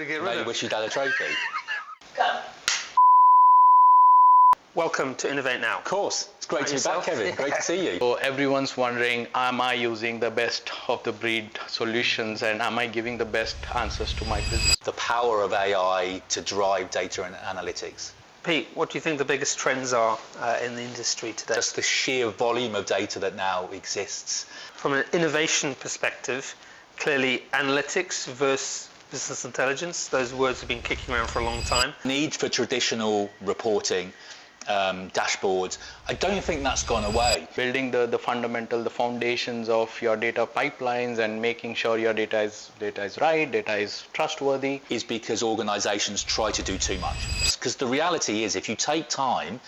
get rid Maybe of. wish you'd had a trophy. Welcome to Innovate Now. Of course. It's great to be yourself? back, Kevin. Great to see you. So everyone's wondering, am I using the best of the breed solutions and am I giving the best answers to my business? The power of AI to drive data and analytics. Pete, what do you think the biggest trends are in the industry today? Just the sheer volume of data that now exists. From an innovation perspective, clearly analytics versus business intelligence, those words have been kicking around for a long time. Need for traditional reporting, dashboards, I don't think that's gone away. Building the foundations of your data pipelines and making sure your data is right, data is trustworthy. Is because organizations try to do too much. Because the reality is, if you take time,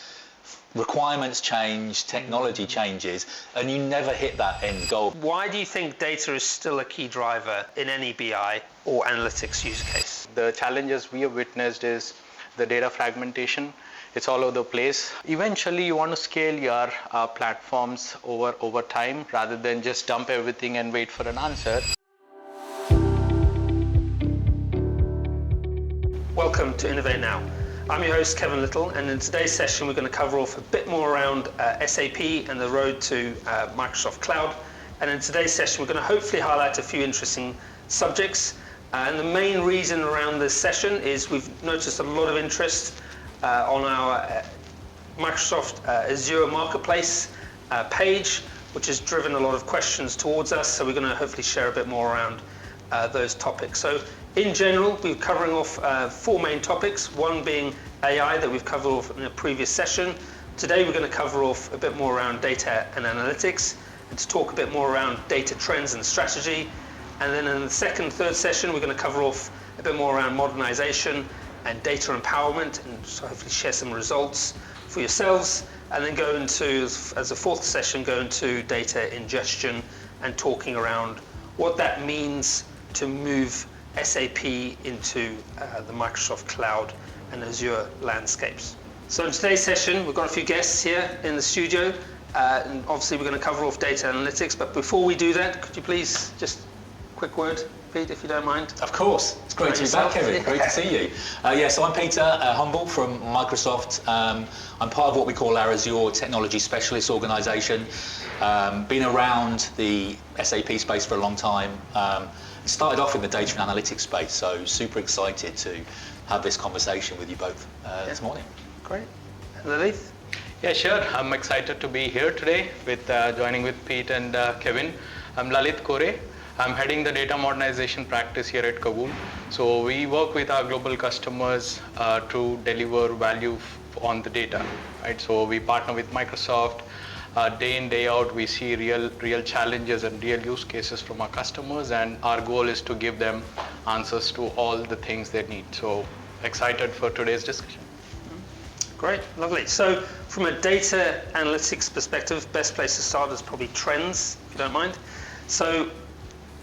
requirements change, technology changes, and you never hit that end goal. Why do you think data is still a key driver in any BI or analytics use case? The challenges we have witnessed is the data fragmentation. It's all over the place. Eventually, you want to scale your platforms over time rather than just dump everything and wait for an answer. Welcome to Innovate Now. I'm your host, Kevin Little, and in today's session, we're going to cover off a bit more around SAP and the road to Microsoft Cloud. And in today's session, we're going to hopefully highlight a few interesting subjects. And the main reason around this session is we've noticed a lot of interest on our Microsoft Azure Marketplace page, which has driven a lot of questions towards us. So we're going to hopefully share a bit more around those topics. So in general, we're covering off four main topics, one being AI that we've covered off in a previous session. Today we're going to cover off a bit more around data and analytics, and to talk a bit more around data trends and strategy. And then in the second, third session, we're going to cover off a bit more around modernization and data empowerment, and so hopefully share some results for yourselves. And then go into, as a fourth session, go into data ingestion and talking around what that means to move SAP into the Microsoft Cloud and Azure landscapes. So in today's session, we've got a few guests here in the studio, and obviously we're going to cover off data analytics. But before we do that, could you please just quick word, Pete, if you don't mind? Of course. It's great to be back, Kevin. Great to see you. So I'm Peter Humble from Microsoft. I'm part of what we call our Azure Technology Specialist Organisation. Been around the SAP space for a long time. Started off in the data and analytics space, so super excited to have this conversation with you both this morning. Great. Lalith? Yeah, sure. I'm excited to be here today with joining with Pete and Kevin. I'm Lalith Kore. I'm heading the data modernization practice here at Kagool. So we work with our global customers to deliver value on the data, right? So we partner with Microsoft. Day in, day out, we see real challenges and real use cases from our customers, and our goal is to give them answers to all the things they need. So excited for today's discussion. Great, lovely. So from a data analytics perspective, best place to start is probably trends, if you don't mind. So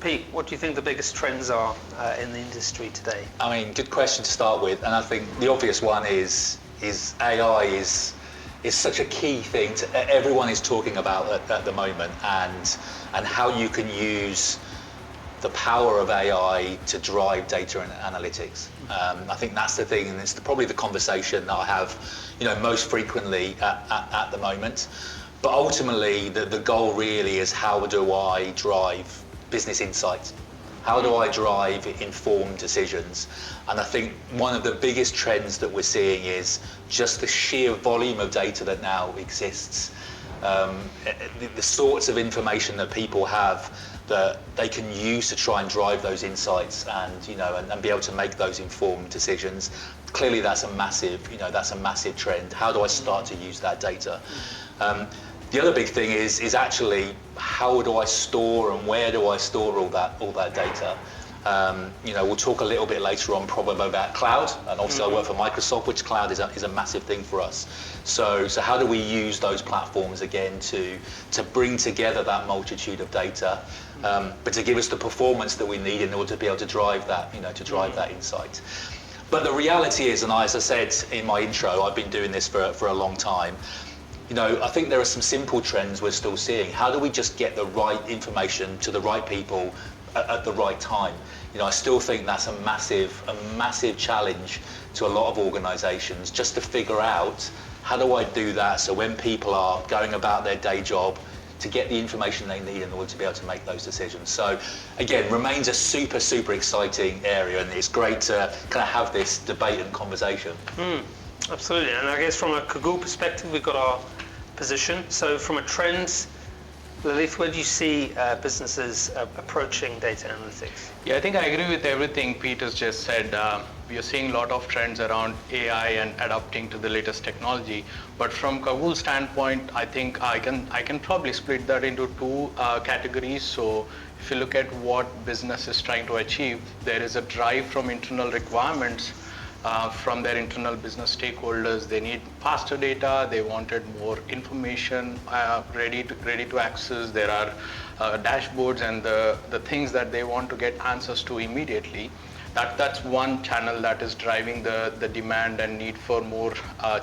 Pete, what do you think the biggest trends are in the industry today? I mean, good question to start with, and I think the obvious one is AI is such a key thing everyone is talking about at the moment, and how you can use the power of AI to drive data and analytics. I think that's the thing, and it's probably the conversation that I have, most frequently at the moment. But ultimately, the goal really is, how do I drive business insights? How do I drive informed decisions? And I think one of the biggest trends that we're seeing is just the sheer volume of data that now exists. The sorts of information that people have that they can use to try and drive those insights and be able to make those informed decisions. Clearly that's a massive trend. How do I start to use that data? The other big thing is actually, how do I store and where do I store all that data? We'll talk a little bit later on probably about cloud, and obviously I work for Microsoft, which cloud is a massive thing for us. So how do we use those platforms again to bring together that multitude of data, but to give us the performance that we need in order to be able to drive that, that insight. But the reality is, and as I said in my intro, I've been doing this for a long time. I think there are some simple trends we're still seeing. How do we just get the right information to the right people at the right time? I still think that's a massive challenge to a lot of organizations, just to figure out, how do I do that so when people are going about their day job, to get the information they need in order to be able to make those decisions. So again, remains a super exciting area, and it's great to kind of have this debate and conversation. Absolutely, and I guess from a Kagool perspective, we've got our position. So from a trends, Lalith, where do you see businesses approaching data analytics? Yeah, I think I agree with everything Pete has just said. We are seeing a lot of trends around AI and adapting to the latest technology. But from Kagool's standpoint, I think I can probably split that into two categories. So if you look at what business is trying to achieve, there is a drive from internal requirements from their internal business stakeholders. They need faster data, they wanted more information ready to access. There are dashboards and the things that they want to get answers to immediately. That's one channel that is driving the demand and need for more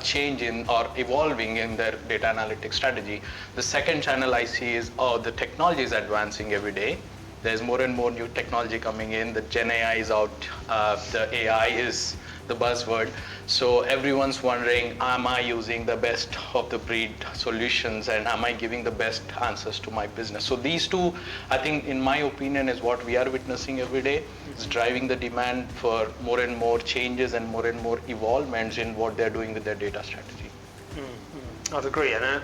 change in or evolving in their data analytics strategy. The second channel I see is, the technology is advancing every day. There's more and more new technology coming in. The Gen AI is out. The AI is the buzzword. So everyone's wondering, am I using the best of the breed solutions, and am I giving the best answers to my business? So these two, I think, in my opinion, is what we are witnessing every day. It's driving the demand for more and more changes and more evolvements in what they're doing with their data strategy. I'd agree, and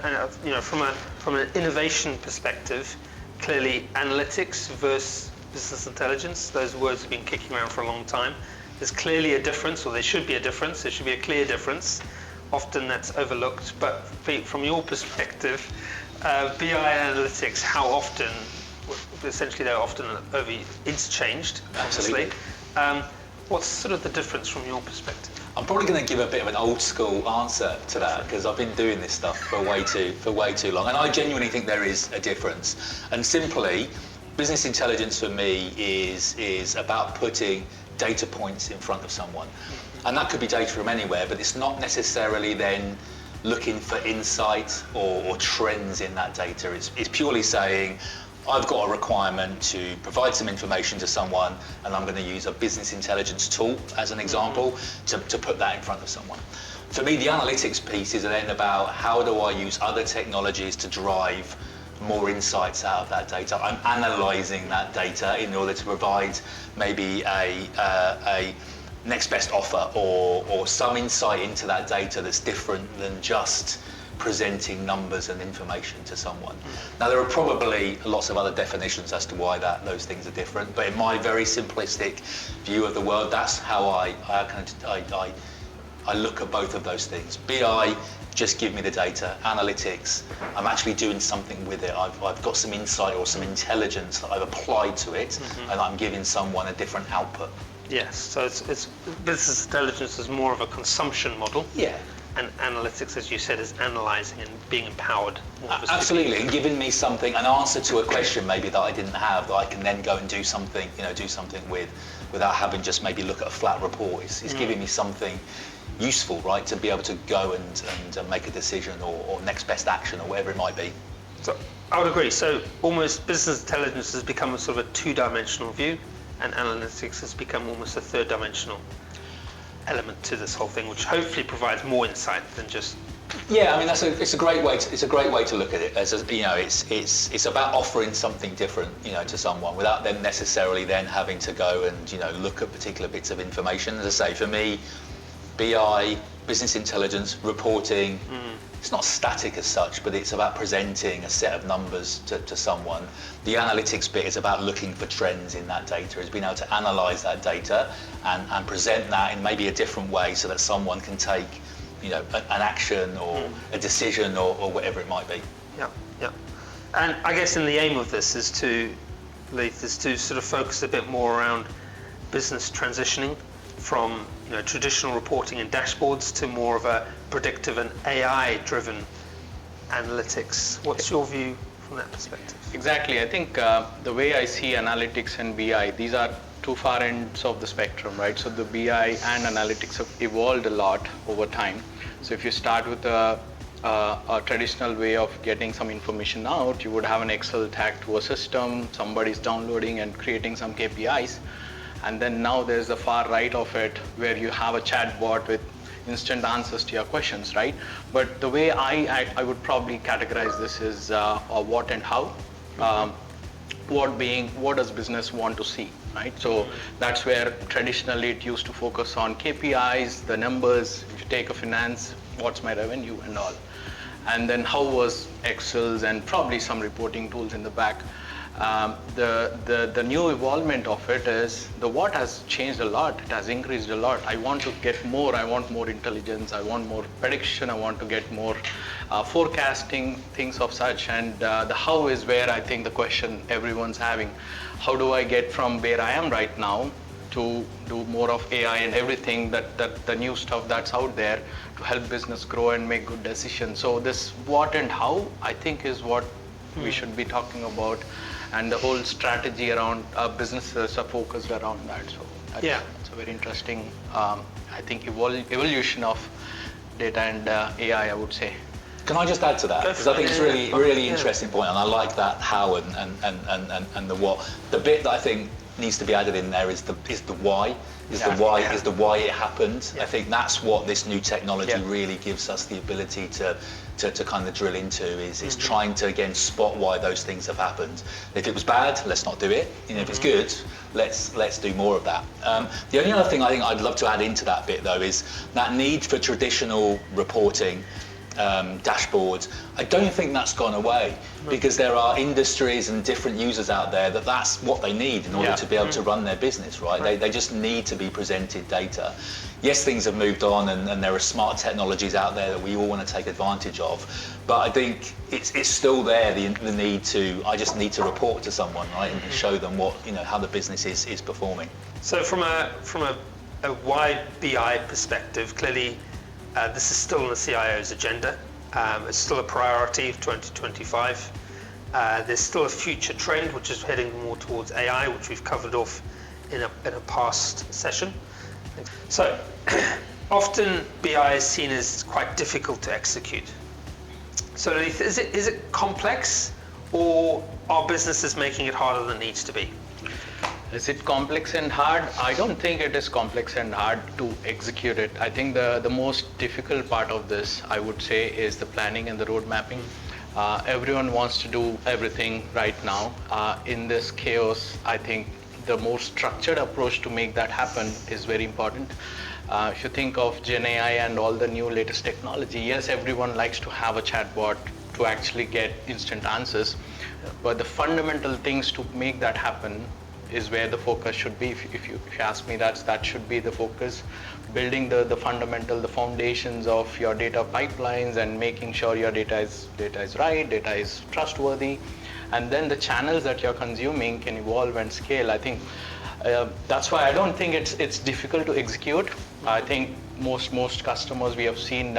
from an innovation perspective, clearly analytics versus business intelligence, those words have been kicking around for a long time. There's clearly a difference, or there should be a difference. There should be a clear difference. Often that's overlooked. But Pete, from your perspective, BI analytics, how often, essentially they're often interchanged, obviously. What's sort of the difference from your perspective? I'm probably going to give a bit of an old school answer to that, because I've been doing this stuff for way too long, and I genuinely think there is a difference. And simply, business intelligence for me is about putting data points in front of someone, and that could be data from anywhere, but it's not necessarily then looking for insight or trends in that data. It's purely saying, I've got a requirement to provide some information to someone, and I'm going to use a business intelligence tool, as an example, to put that in front of someone. For me, the analytics piece is then about, how do I use other technologies to drive more insights out of that data. I'm analysing that data in order to provide maybe a next best offer or some insight into that data that's different than just presenting numbers and information to someone. Now, there are probably lots of other definitions as to why those things are different, but in my very simplistic view of the world, that's how I look at both of those things. BI, just give me the data. Analytics, I'm actually doing something with it. I've got some insight or some intelligence that I've applied to it, and I'm giving someone a different output. Yes, so it's business intelligence is more of a consumption model. Yeah. And analytics, as you said, is analysing and being empowered. Absolutely, and giving me something, an answer to a question maybe that I didn't have, that I can then go and do something with, without having just maybe look at a flat report. It's giving me something useful, right, to be able to go and make a decision or next best action or whatever it might be. So I would agree. So almost business intelligence has become a sort of a two-dimensional view, and analytics has become almost a third-dimensional element to this whole thing, which hopefully provides more insight than just. Yeah, I mean it's a great way to look at it. As it's about offering something different, to someone without them necessarily then having to go and look at particular bits of information. As I say, for me, BI, business intelligence, reporting, it's not static as such, but it's about presenting a set of numbers to someone. The analytics bit is about looking for trends in that data, is being able to analyse that data and present that in maybe a different way so that someone can take an action or a decision or whatever it might be. Yeah. And I guess in the aim of this is to sort of focus a bit more around business transitioning from traditional reporting and dashboards to more of a predictive and AI-driven analytics. What's your view from that perspective? Exactly. I think the way I see analytics and BI, these are two far ends of the spectrum, right? So the BI and analytics have evolved a lot over time. So if you start with a traditional way of getting some information out, you would have an Excel tag to a system, somebody's downloading and creating some KPIs. And then now there's the far right of it where you have a chatbot with instant answers to your questions, right? But the way I would probably categorize this is a what and how. What does business want to see, right? So that's where traditionally it used to focus on KPIs, the numbers. If you take a finance, what's my revenue and all. And then how was Excel's and probably some reporting tools in the back. The new evolvement of it is the what has changed a lot. It has increased a lot. I want to get more. I want more intelligence. I want more prediction. I want to get more forecasting, things of such. And the how is where I think the question everyone's having. How do I get from where I am right now to do more of AI and everything that the new stuff that's out there to help business grow and make good decisions. So this what and how I think is what we should be talking about, and the whole strategy around businesses are focused around that. So it's a very interesting, I think, evolution of data and AI, I would say. Can I just add to that? Because I think it's really interesting point, and I like that how and the what. The bit that I think needs to be added in there is the why. Is the why it happened. I think that's what this new technology really gives us the ability to kind of drill into is trying to again spot why those things have happened. If it was bad, let's not do it. If it's good, let's do more of that. The only other thing I think I'd love to add into that bit though is that need for traditional reporting, dashboards. I don't think that's gone away because there are industries and different users out there that's what they need in order to be able to run their business, right? They just need to be presented data. Yes, things have moved on and there are smart technologies out there that we all want to take advantage of, but I think it's still there, the need to, I just need to report to someone, right, and show them what, how the business is performing. So from a wide BI perspective, clearly this is still on the CIO's agenda. It's still a priority of 2025. There's still a future trend which is heading more towards AI, which we've covered off in a past session. So often BI is seen as quite difficult to execute. So Lalith, is it complex, or are businesses making it harder than it needs to be? Is it complex and hard? I don't think it is complex and hard to execute it. I think the most difficult part of this, I would say, is the planning and the road mapping. Everyone wants to do everything right now. In this chaos, I think the more structured approach to make that happen is very important. If you think of Gen AI and all the new latest technology, yes, everyone likes to have a chatbot to actually get instant answers, but the fundamental things to make that happen is where the focus should be. If you ask me, that should be the focus. Building the fundamental, the foundations of your data pipelines and making sure your data is right, data is trustworthy, and then the channels that you're consuming can evolve and scale. I think that's why I don't think it's difficult to execute. I think most customers we have seen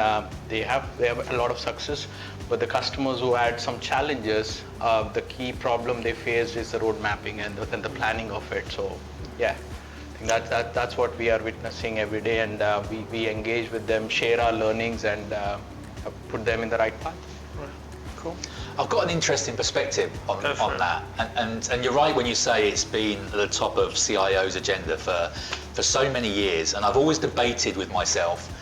they have a lot of success, but the customers who had some challenges, the key problem they faced is the road mapping and the planning of it. So I think that's what we are witnessing every day, and we engage with them, share our learnings, and put them in the right path. Right. Cool. I've got an interesting perspective on that, and you're right when you say it's been at the top of CIO's agenda for so many years, and I've always debated with myself,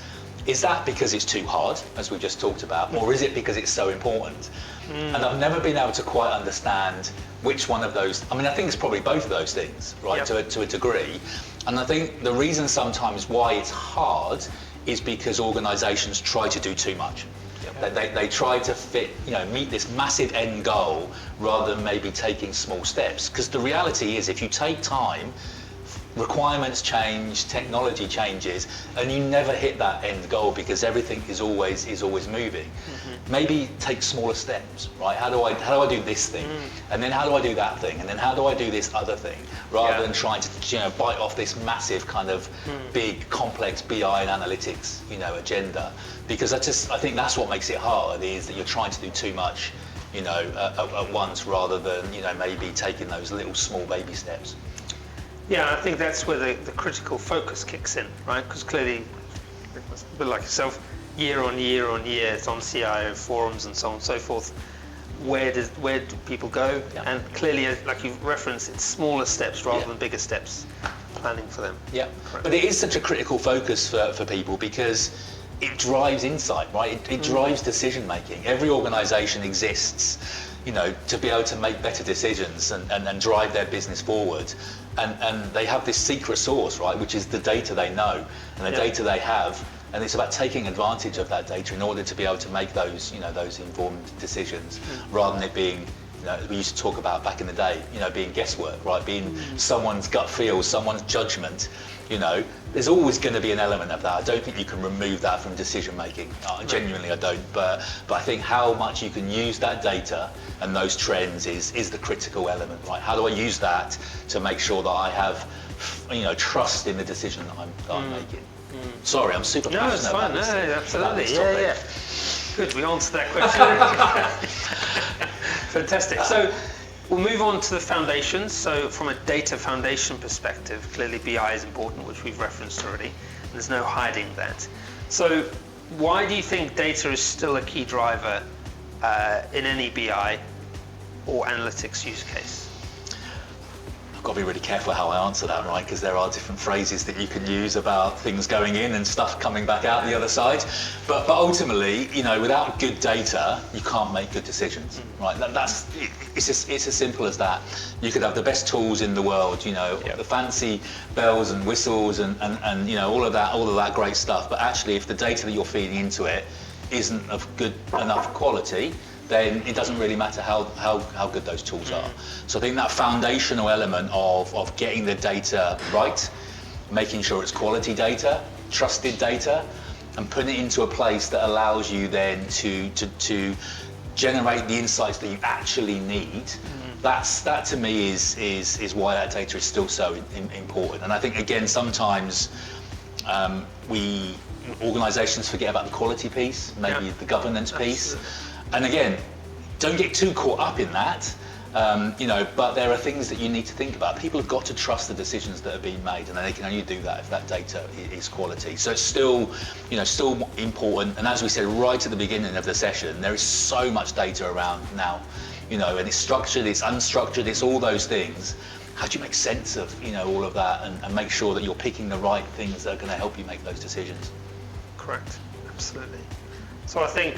is that because it's too hard, as we've just talked about, or is it because it's so important? And I've never been able to quite understand which one of those. I mean, I think it's probably both of those things, right, to a degree. And I think the reason sometimes why it's hard is because organizations try to do too much. They try to meet this massive end goal rather than maybe taking small steps. Because the reality is, if you take time, requirements change, technology changes, and you never hit that end goal because everything is always moving. Maybe take smaller steps, right? How do I do this thing, and then how do I do that thing, and then how do I do this other thing, rather than trying to bite off this massive kind of big complex BI and analytics agenda. Because I think that's what makes it hard, is that you're trying to do too much at once rather than maybe taking those little small baby steps. Yeah, I think that's where the critical focus kicks in, right? Because clearly, a bit like yourself, year on year, it's on CIO forums and so on and so forth. Where do people go? And clearly, like you've referenced, it's smaller steps rather than bigger steps. planning for them. Yeah, Correct. but it is such a critical focus for people because it drives insight, right? It drives decision making. Every organisation exists, to be able to make better decisions and drive their business forward. And they have this secret sauce, right, which is the data they know and the data they have. And it's about taking advantage of that data in order to be able to make those, those informed decisions, rather than it being, we used to talk about back in the day, being guesswork, right? Being someone's gut feel, someone's judgment. There's always going to be an element of that. I don't think you can remove that from decision making. Genuinely, I don't. But I think how much you can use that data and those trends is the critical element, right? How do I use that to make sure that I have, trust in the decision that I'm making? Sorry, I'm super passionate. No, it's fine. About this, Absolutely. about this Yeah. Good. We answered that question. Fantastic. So we'll move on to the foundations. So from a data foundation perspective, clearly BI is important, which we've referenced already. And there's no hiding that. So why do you think data is still a key driver in any BI or analytics use case? I've got to be really careful how I answer that, right? Because there are different phrases that you can use about things going in and stuff coming back out the other side. But ultimately, without good data, you can't make good decisions, right? It's as simple as that. You could have the best tools in the world, the fancy bells and whistles and all of that great stuff. But actually, if the data that you're feeding into it isn't of good enough quality, then it doesn't really matter how good those tools are. So I think that foundational element of getting the data right, making sure it's quality data, trusted data, and putting it into a place that allows you then to generate the insights that you actually need. That to me is why that data is still so important. And I think again sometimes organisations forget about the quality piece, maybe the governance piece. And again, don't get too caught up in that, but there are things that you need to think about. People have got to trust the decisions that are being made, and they can only do that if that data is quality. So it's still important. And as we said right at the beginning of the session, there is so much data around now, and it's structured, it's unstructured, it's all those things. How do you make sense of, all of that and make sure that you're picking the right things that are going to help you make those decisions? Correct, absolutely. So I think,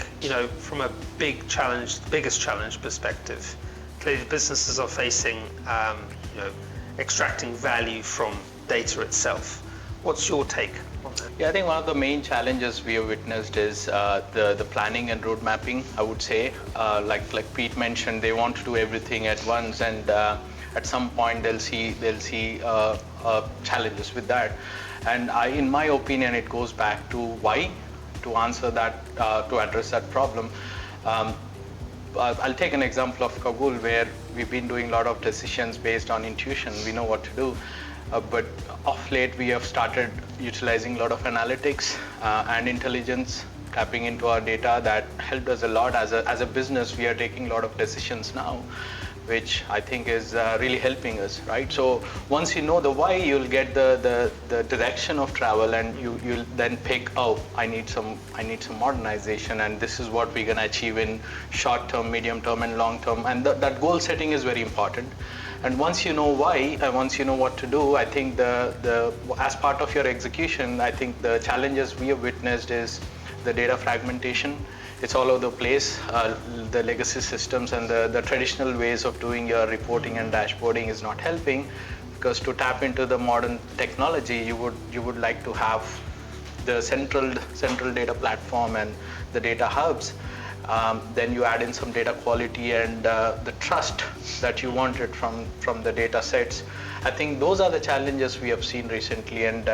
from a biggest challenge perspective, clearly businesses are facing, extracting value from data itself. What's your take on that? Yeah, I think one of the main challenges we have witnessed is the planning and road mapping, I would say. Like Pete mentioned, they want to do everything at once, and at some point they'll see challenges with that. And in my opinion, it goes back to why. To answer that, to address that problem, I'll take an example of Kagool, where we've been doing a lot of decisions based on intuition. We know what to do, but of late we have started utilizing a lot of analytics and intelligence, tapping into our data. That helped us a lot. As a business, we are taking a lot of decisions now, which I think is really helping us, right? So once you know the why, you'll get the direction of travel, and you'll then pick, I need some modernization, and this is what we're gonna achieve in short term, medium term, and long term. And that goal setting is very important. And once you know why, and once you know what to do, I think as part of your execution, I think the challenges we have witnessed is the data fragmentation. It's all over the place. The legacy systems and the traditional ways of doing your reporting and dashboarding is not helping, because to tap into the modern technology, you would like to have the central data platform and the data hubs. Then you add in some data quality and the trust that you wanted from the data sets. I think those are the challenges we have seen recently, and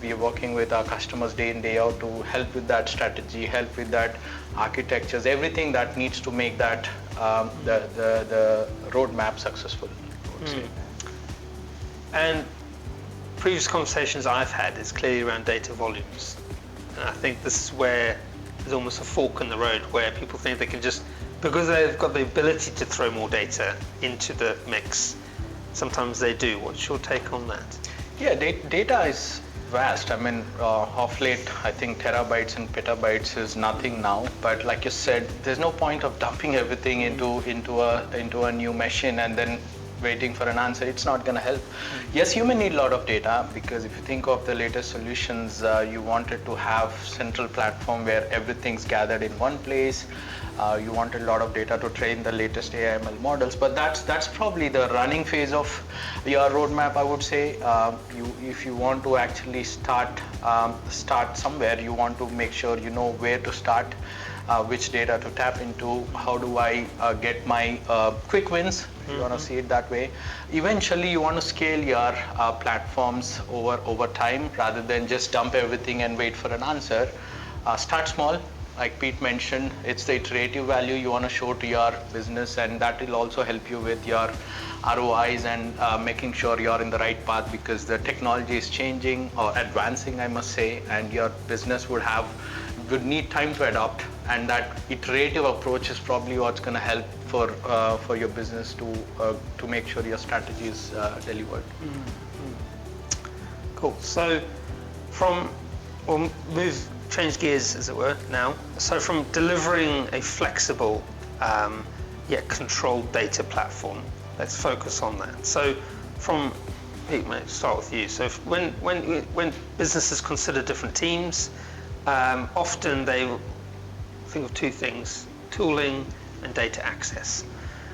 we are working with our customers day in, day out to help with that strategy, help with that architectures, everything that needs to make that the roadmap successful. And previous conversations I've had is clearly around data volumes. And I think this is where there's almost a fork in the road, where people think they can just, because they've got the ability to throw more data into the mix, sometimes they do. What's your take on that? Yeah, data is vast. I mean, of late, I think terabytes and petabytes is nothing now. But like you said, there's no point of dumping everything into a new machine and then waiting for an answer, it's not going to help. Yes, you may need a lot of data, because if you think of the latest solutions, you wanted to have central platform where everything's gathered in one place. You wanted a lot of data to train the latest AI/ML models, but that's probably the running phase of your roadmap, I would say. If you want to actually start somewhere, you want to make sure you know where to start, which data to tap into, how do I get my quick wins, if you want to see it that way. Eventually, you want to scale your platforms over time, rather than just dump everything and wait for an answer. Start small. Like Pete mentioned, it's the iterative value you want to show to your business, and that will also help you with your ROIs and making sure you're in the right path, because the technology is changing or advancing, I must say, and your business would need time to adopt, and that iterative approach is probably what's going to help for your business to make sure your strategy is delivered. Cool. So we'll change gears, as it were, now. So from delivering a flexible yet controlled data platform, let's focus on that. So Pete, let's start with you. So when businesses consider different teams, often they think of two things: tooling and data access.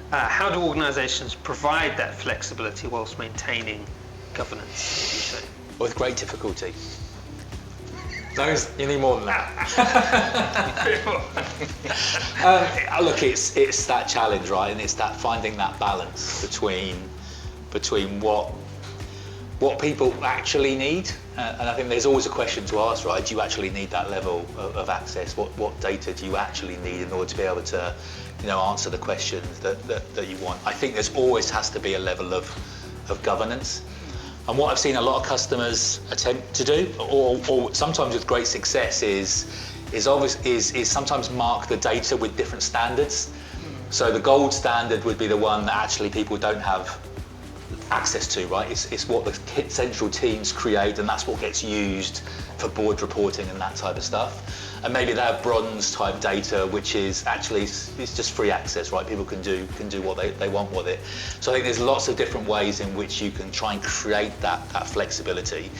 How do organizations provide that flexibility whilst maintaining governance, would you say? With great difficulty. You need more than that. Look, it's that challenge, right? And it's that finding that balance between what people actually need. And I think there's always a question to ask, right? Do you actually need that level of access? What data do you actually need in order to be able to, answer the questions that you want? I think there's always has to be a level of governance. And what I've seen a lot of customers attempt to do, or sometimes with great success, is sometimes mark the data with different standards. So the gold standard would be the one that actually people don't have access to, right? It's what the central teams create, and that's what gets used for board reporting and that type of stuff. And maybe they have bronze type data, which is actually it's just free access, right? People can do what they want with it. So I think there's lots of different ways in which you can try and create that flexibility.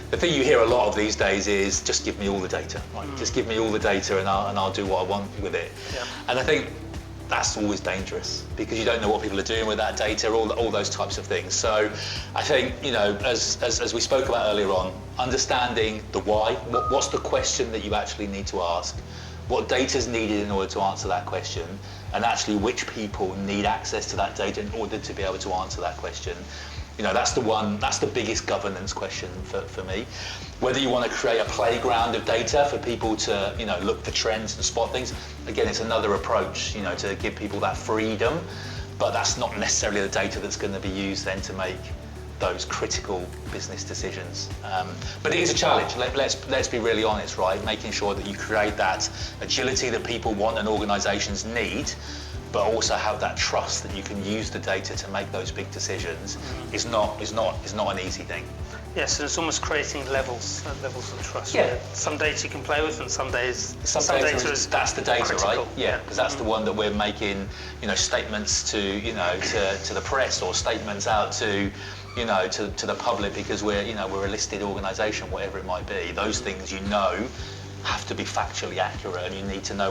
The thing you hear a lot of these days is just give me all the data, right? Just give me all the data and I'll do what I want with it. Yeah. And I think that's always dangerous, because you don't know what people are doing with that data, all those types of things. So I think, as we spoke about earlier on, understanding the why, what's the question that you actually need to ask, what data is needed in order to answer that question, and actually which people need access to that data in order to be able to answer that question. That's the biggest governance question for me. Whether you want to create a playground of data for people to, look for trends and spot things, again, it's another approach, to give people that freedom, but that's not necessarily the data that's going to be used then to make those critical business decisions. But it is a challenge. Let's be really honest, right? Making sure that you create that agility that people want and organizations need, but also have that trust that you can use the data to make those big decisions is not an easy thing. Yes, and it's almost creating levels of trust. Yeah. Some data you can play with, and some data is that's the data, critical. right? Yeah, because that's the one that we're making, statements to the press, or statements out to the public, because we're a listed organisation, whatever it might be. Those things have to be factually accurate, and you need to know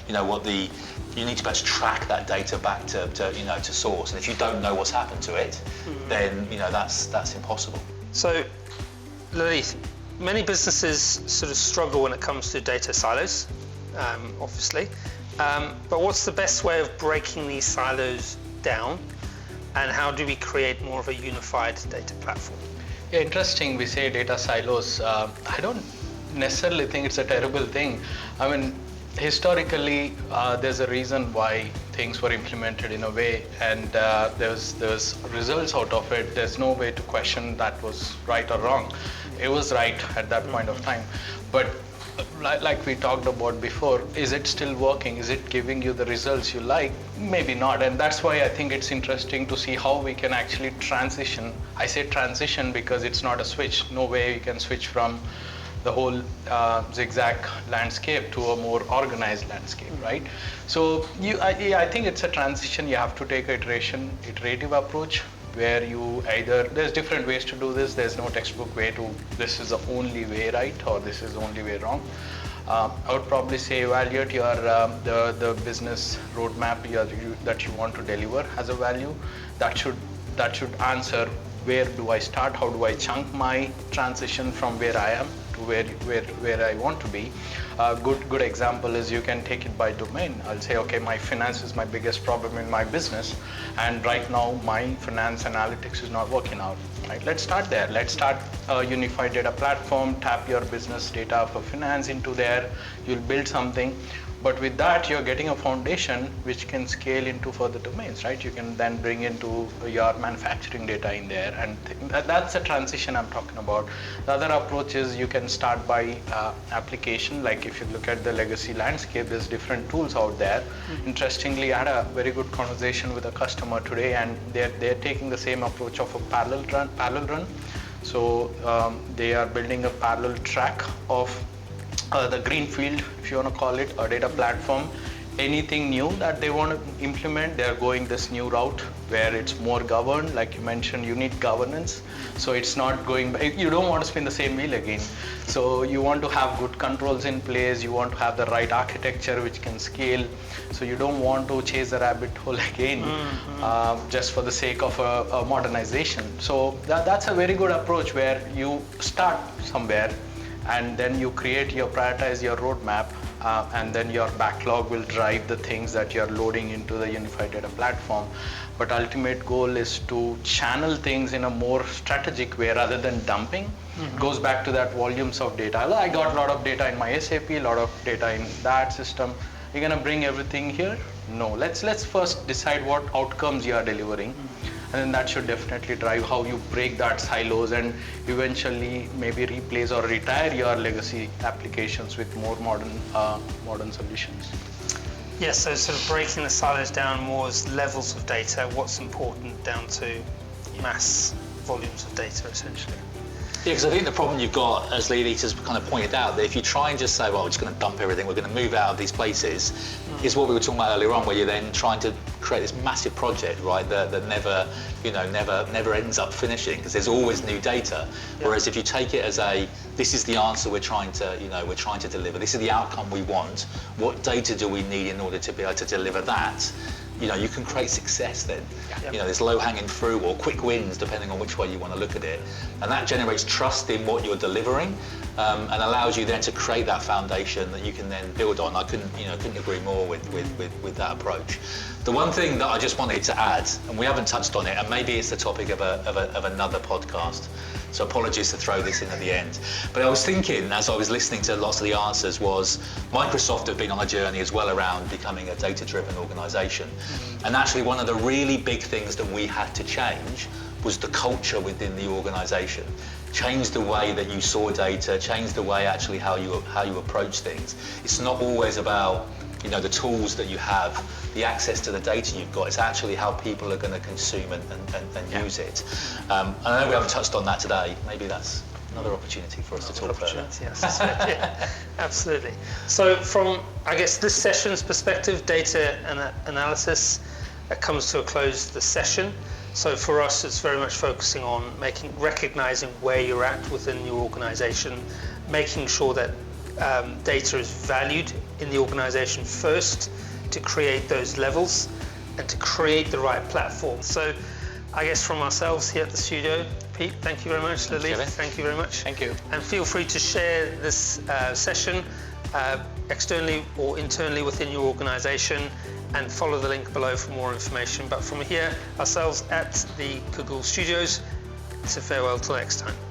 you need to be able to track that data back to source. And if you don't know what's happened to it, then that's impossible. So, Lalith, many businesses sort of struggle when it comes to data silos, obviously. But what's the best way of breaking these silos down, and how do we create more of a unified data platform? Yeah, interesting. We say data silos. I don't necessarily think it's a terrible thing. I mean, historically, there's a reason why things were implemented in a way, and there's results out of it. There's no way to question that was right or wrong. It was right at that point of time. But like we talked about before, is it still working? Is it giving you the results you like? Maybe not. And that's why I think it's interesting to see how we can actually transition. I say transition because it's not a switch. No way you can switch from the whole zigzag landscape to a more organized landscape, right? So I think it's a transition. You have to take an iterative approach where you either, there's different ways to do this. There's no textbook way to, this is the only way right or this is the only way wrong. I would probably say evaluate your the business roadmap that you want to deliver as a value. That should answer where do I start, how do I chunk my transition from where I am to where I want to be. Good example is you can take it by domain. I'll say, okay, my finance is my biggest problem in my business, and right now my finance analytics is not working out. Right? Let's start there. Let's start a unified data platform, tap your business data for finance into there. You'll build something. But with that, you're getting a foundation which can scale into further domains, right? You can then bring into your manufacturing data in there, and that's the transition I'm talking about. The other approach is you can start by application. Like if you look at the legacy landscape, there's different tools out there. Interestingly, I had a very good conversation with a customer today, and they're taking the same approach of a parallel run. So they are building a parallel track of the greenfield, if you want to call it, a data platform. Anything new that they want to implement, they're going this new route where it's more governed. Like you mentioned, you need governance. So it's not going, you don't want to spin the same wheel again. So you want to have good controls in place. You want to have the right architecture which can scale. So you don't want to chase the rabbit hole again just for the sake of a modernization. So that's a very good approach where you start somewhere, and then you prioritize your roadmap, and then your backlog will drive the things that you're loading into the unified data platform. But ultimate goal is to channel things in a more strategic way rather than dumping. It goes back to that volumes of data. I got a lot of data in my SAP, a lot of data in that system. You're gonna bring everything here? No, let's first decide what outcomes you are delivering. And then that should definitely drive how you break that silos and eventually maybe replace or retire your legacy applications with more modern solutions. Yes, so sort of breaking the silos down more as levels of data, what's important down to mass volumes of data essentially. Yeah, because I think the problem you've got, as Lalith has kind of pointed out, that if you try and just say, well, we're just going to dump everything, we're going to move out of these places, is what we were talking about earlier on, where you're then trying to create this massive project, right, that never ends up finishing, because there's always new data. Yeah. Whereas if you take it as this is the answer we're trying to deliver, this is the outcome we want, what data do we need in order to be able to deliver that? You can create success then. Yeah. There's low-hanging fruit or quick wins, depending on which way you want to look at it. And that generates trust in what you're delivering, and allows you then to create that foundation that you can then build on. I couldn't agree more with that approach. The one thing that I just wanted to add, and we haven't touched on it, and maybe it's the topic of another podcast, so apologies to throw this in at the end. But I was thinking, as I was listening to lots of the answers, was Microsoft have been on a journey as well around becoming a data-driven organization. And actually one of the really big things that we had to change was the culture within the organization. Change the way that you saw data, change the way actually how you approach things. It's not always about the tools that you have, the access to the data you've got. It's actually how people are going to consume and use it. I know we haven't touched on that today. Maybe that's another opportunity for us to talk further. Yes, yeah, absolutely. So from, I guess, this session's perspective, data analysis comes to a close this session. So for us, it's very much focusing on recognizing where you're at within your organization, making sure that data is valued in the organization first to create those levels and to create the right platform. So I guess from ourselves here at the studio, Pete, thank you very much. Lalith, thank you very much. Thank you. And feel free to share this session externally or internally within your organization, and follow the link below for more information. But from here, ourselves at the Kagool Studios, it's a farewell till next time.